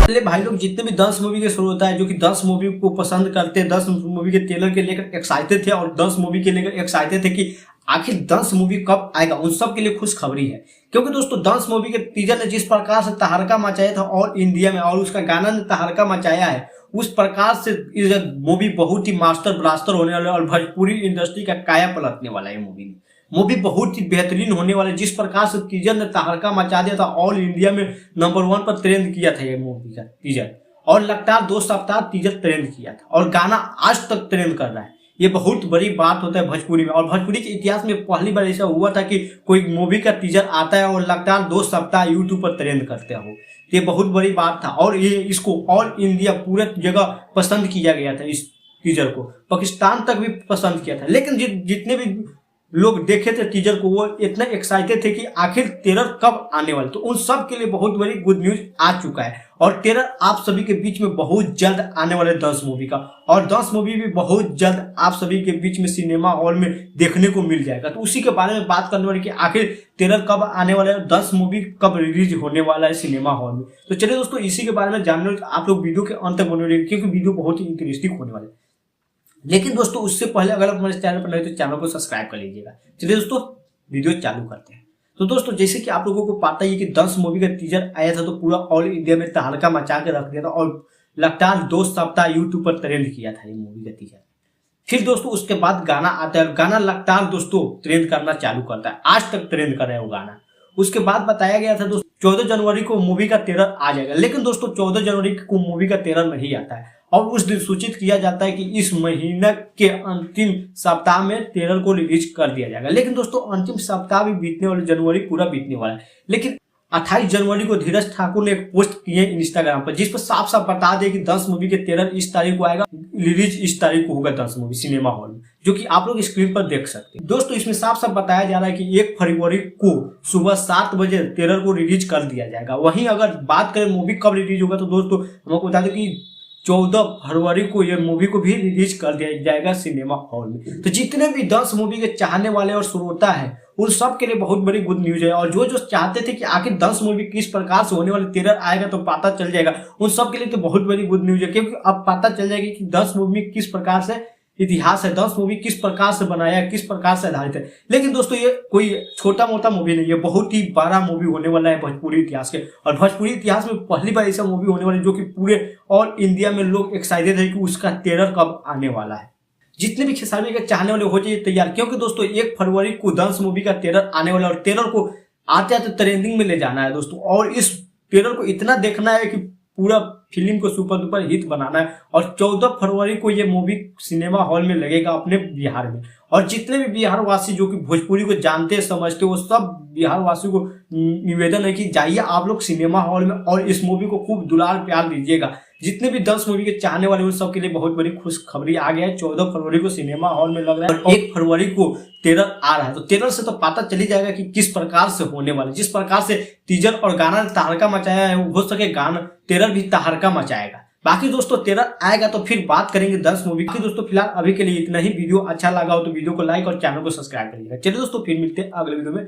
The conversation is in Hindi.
पहले भाई लोग जितने भी 10 मूवी के शुरू होता है, जो कि 10 मूवी को पसंद करते हैं, 10 मूवी के ट्रेलर के लेकर एक्साइटेड थे और 10 मूवी के लेकर एक्साइटेड थे कि आखिर 10 मूवी कब आएगा, उन सब के लिए खुशखबरी है। क्योंकि दोस्तों 10 मूवी के टीजर ने जिस प्रकार से तहलका मचाया था ऑल इंडिया में और उसका गाना ने तहलका मचाया है, उस प्रकार से मूवी बहुत ही मास्टर ब्लास्टर होने वाला है और भोजपुरी इंडस्ट्री का काया पलटने वाला है। मूवी बहुत ही बेहतरीन होने वाला है। जिस प्रकार से टीजर ने तहलका मचा दिया था, ऑल इंडिया में नंबर 1 पर ट्रेंड किया था ये मूवी का टीजर, और लगातार 2 सप्ताह टीजर ट्रेंड किया था और गाना आज तक ट्रेंड कर रहा है। ये बहुत बड़ी बात होता है भोजपुरी में, और भोजपुरी के इतिहास में पहली बार ऐसा हुआ था कि कोई मूवी का टीजर आता है और लगातार 2 सप्ताह यूट्यूब पर ट्रेंड करते हो। ये बहुत बड़ी बात था और ये इसको ऑल इंडिया पूरे जगह पसंद किया गया था। इस टीजर को पाकिस्तान तक भी पसंद किया था। लेकिन जितने भी लोग देखे थे टीजर को, वो इतना एक्साइटेड थे कि आखिर ट्रेलर कब आने वाले, तो उन सब के लिए बहुत बड़ी गुड न्यूज आ चुका है और ट्रेलर आप सभी के बीच में बहुत जल्द आने वाले 10 मूवी का, और 10 मूवी भी बहुत जल्द आप सभी के बीच में सिनेमा हॉल में देखने को मिल जाएगा। तो उसी के बारे में बात करने वाले कि आखिर ट्रेलर कब आने वाला है, 10 मूवी कब रिलीज होने वाला है सिनेमा हॉल में। तो चलिए दोस्तों, इसी के बारे में जानने आप लोग वीडियो के अंत तक बने रहिए, क्योंकि वीडियो बहुत ही इंटरेस्टिंग होने वाला है। लेकिन दोस्तों उससे पहले अगर आप हमारे चैनल पर नए तो चैनल को सब्सक्राइब कर लीजिएगा। चलिए दोस्तों वीडियो चालू करते हैं। तो दोस्तों जैसे कि आप लोगों को पता ही है कि 10 मूवी का टीजर आया था तो पूरा ऑल इंडिया में तहलका मचा के रख दिया था और लगातार 2 सप्ताह यूट्यूब पर ट्रेंड किया था ये मूवी का टीजर। फिर दोस्तों उसके बाद गाना आता है, गाना लगातार दोस्तों ट्रेंड करना चालू करता है, आज तक ट्रेंड कर रहा है वो गाना। उसके बाद बताया गया था दोस्तों 14 जनवरी को मूवी का ट्रेलर आ जाएगा, लेकिन दोस्तों 14 जनवरी को मूवी का ट्रेलर नहीं आता है और उस दिन सूचित किया जाता है कि इस महीने के अंतिम सप्ताह में ट्रेलर को रिलीज कर दिया जाएगा। लेकिन दोस्तों अंतिम सप्ताह भी बीतने वाले, जनवरी पूरा बीतने वाला है। लेकिन 28 जनवरी को धीरज ठाकुर ने एक पोस्ट किए इंस्टाग्राम पर, जिस पर साफ साफ बता दे कि 10 मूवी के ट्रेलर इस तारीख को आएगा, रिलीज इस तारीख को होगा 10 मूवी सिनेमा हॉल में, जो कि आप लोग स्क्रीन पर देख सकते हैं। दोस्तों इसमें साफ साफ बताया जा रहा है कि 1 फरवरी को सुबह 7 बजे ट्रेलर को रिलीज कर दिया जाएगा। वहीं अगर बात करें मूवी कब रिलीज होगा, तो दोस्तों हम आपको बता दें कि 14 फरवरी को यह मूवी को भी रिलीज कर दिया जाएगा सिनेमा हॉल में। तो जितने भी 10 मूवी के चाहने वाले और श्रोता है उन सब के लिए बहुत बड़ी गुड न्यूज है, और जो चाहते थे कि आखिर 10 मूवी किस प्रकार से होने वाले ट्रेलर आएगा तो पता चल जाएगा, उन सब के लिए तो बहुत बड़ी गुड न्यूज है, क्योंकि अब पता चल जाएगा कि 10 मूवी किस प्रकार से इतिहास है, 10 मूवी किस प्रकार से बनाया है, किस प्रकार से आधारित है। लेकिन दोस्तों ये कोई छोटा मोटा मूवी नहीं है, बहुत ही बड़ा मूवी होने वाला है भोजपुरी इतिहास के, और भोजपुरी इतिहास में पहली बार ऐसा मूवी होने वाला है जो कि पूरे ऑल इंडिया में लोग एक्साइटेड है कि उसका ट्रेलर कब आने वाला है। जितने भी खेसारी के चाहने वाले हो जाइए तैयार, क्योंकि दोस्तों 1 फरवरी को 10 मूवी का ट्रेलर आने वाला है और ट्रेलर को आते आते ट्रेंडिंग में ले जाना है दोस्तों, और इस ट्रेलर को इतना देखना है कि पूरा फिल्म को सुपर डुपर हिट बनाना है। और 14 फरवरी को ये मूवी सिनेमा हॉल में लगेगा अपने बिहार में, और जितने भी बिहार वासी जो कि भोजपुरी को जानते समझते वो सब बिहार वासियों को निवेदन है कि जाइए आप लोग सिनेमा हॉल में और इस मूवी को खूब दुलार प्यार दीजिएगा। जितने भी 10 मूवी के चाहने वाले उन सब के लिए बहुत बड़ी खुशखबरी आ गया है। 14 फरवरी को सिनेमा हॉल में लग रहा है और 1 फरवरी को ट्रेलर आ रहा है, तो ट्रेलर से तो पता चली जाएगा कि किस प्रकार से होने वाला है। जिस प्रकार से टीजर और गाना ने तहलका मचाया है, हो सके गाना ट्रेलर भी तहलका मचाएगा। बाकी दोस्तों ट्रेलर आएगा तो फिर बात करेंगे 10 मूवी की। दोस्तों फिलहाल अभी के लिए इतना ही। वीडियो अच्छा लगा हो तो वीडियो को लाइक और चैनल को सब्सक्राइब करिएगा। चलिए दोस्तों फिर मिलते हैं अगले वीडियो में।